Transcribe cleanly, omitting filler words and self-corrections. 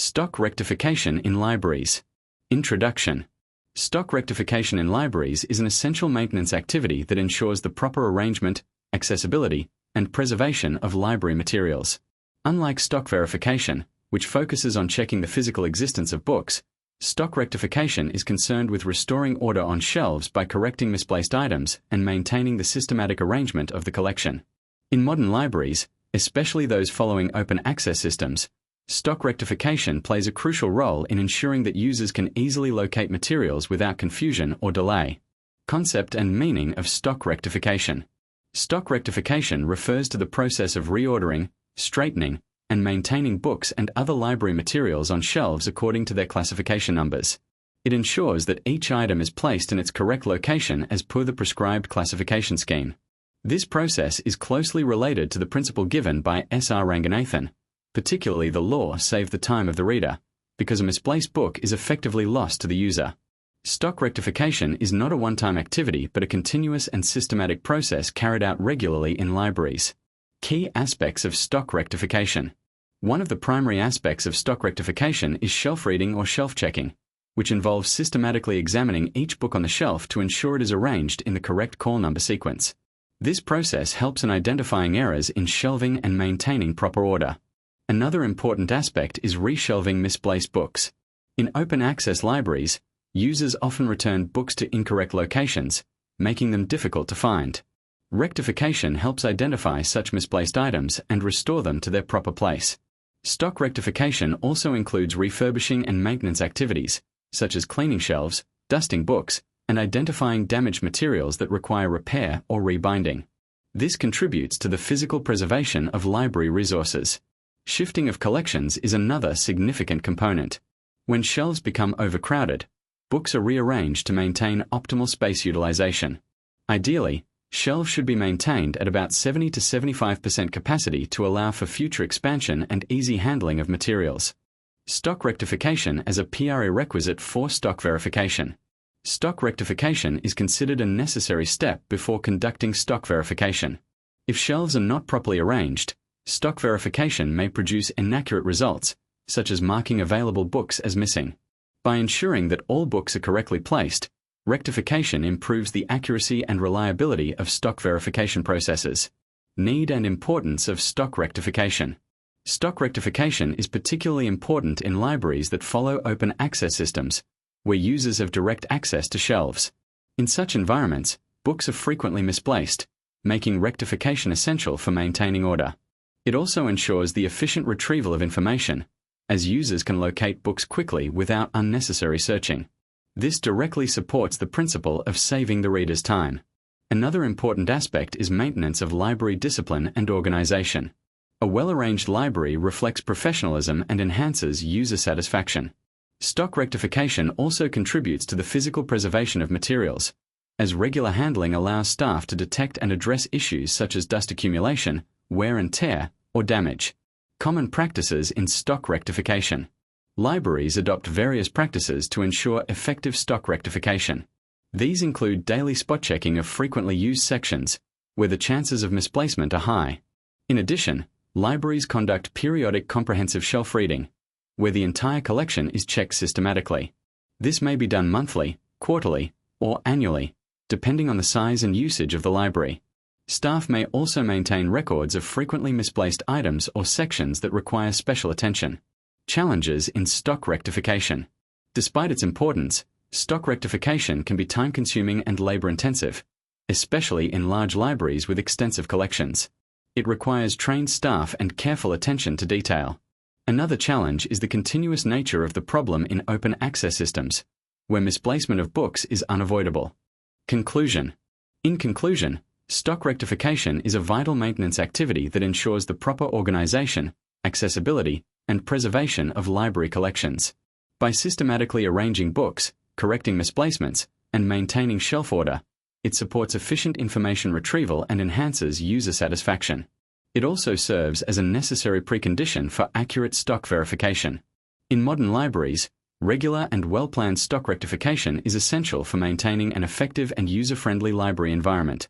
Stock rectification in libraries. Introduction. Stock rectification in libraries is an essential maintenance activity that ensures the proper arrangement, accessibility, and preservation of library materials. Unlike stock verification, which focuses on checking the physical existence of books, stock rectification is concerned with restoring order on shelves by correcting misplaced items and maintaining the systematic arrangement of the collection. In modern libraries, especially those following open access systems, stock rectification plays a crucial role in ensuring that users can easily locate materials without confusion or delay. Concept and meaning of stock rectification. Stock rectification refers to the process of reordering, straightening, and maintaining books and other library materials on shelves according to their classification numbers. It ensures that each item is placed in its correct location as per the prescribed classification scheme. This process is closely related to the principle given by Sr. Ranganathan, particularly the law save the time of the reader, because a misplaced book is effectively lost to the user. Stock rectification is not a one-time activity but a continuous and systematic process carried out regularly in libraries. Key aspects of stock rectification. One of the primary aspects of stock rectification is shelf reading or shelf checking, which involves systematically examining each book on the shelf to ensure it is arranged in the correct call number sequence. This process helps in identifying errors in shelving and maintaining proper order. Another important aspect is reshelving misplaced books. In open access libraries, users often return books to incorrect locations, making them difficult to find. Rectification helps identify such misplaced items and restore them to their proper place. Stock rectification also includes refurbishing and maintenance activities, such as cleaning shelves, dusting books, and identifying damaged materials that require repair or rebinding. This contributes to the physical preservation of library resources. Shifting of collections is another significant component. When shelves become overcrowded, books are rearranged to maintain optimal space utilization. Ideally, shelves should be maintained at about 70 to 75% capacity to allow for future expansion and easy handling of materials. Stock rectification as a pre-requisite for stock verification. Stock rectification is considered a necessary step before conducting stock verification. If shelves are not properly arranged, stock verification may produce inaccurate results, such as marking available books as missing. By ensuring that all books are correctly placed, rectification improves the accuracy and reliability of stock verification processes. Need and importance of stock rectification. Stock rectification is particularly important in libraries that follow open access systems, where users have direct access to shelves. In such environments, books are frequently misplaced, making rectification essential for maintaining order. It also ensures the efficient retrieval of information, as users can locate books quickly without unnecessary searching. This directly supports the principle of saving the reader's time. Another important aspect is maintenance of library discipline and organization. A well-arranged library reflects professionalism and enhances user satisfaction. Stock rectification also contributes to the physical preservation of materials, as regular handling allows staff to detect and address issues such as dust accumulation, wear and tear, or damage. Common practices in stock rectification. Libraries adopt various practices to ensure effective stock rectification. These include daily spot checking of frequently used sections, where the chances of misplacement are high. In addition, libraries conduct periodic comprehensive shelf reading, where the entire collection is checked systematically. This may be done monthly, quarterly, or annually, depending on the size and usage of the library. Staff may also maintain records of frequently misplaced items or sections that require special attention. Challenges in stock rectification. Despite its importance, stock rectification can be time-consuming and labor-intensive, especially in large libraries with extensive collections. It requires trained staff and careful attention to detail. Another challenge is the continuous nature of the problem in open access systems, where misplacement of books is unavoidable. Conclusion. In conclusion, stock rectification is a vital maintenance activity that ensures the proper organization, accessibility, and preservation of library collections. By systematically arranging books, correcting misplacements, and maintaining shelf order, it supports efficient information retrieval and enhances user satisfaction. It also serves as a necessary precondition for accurate stock verification. In modern libraries, regular and well-planned stock rectification is essential for maintaining an effective and user-friendly library environment.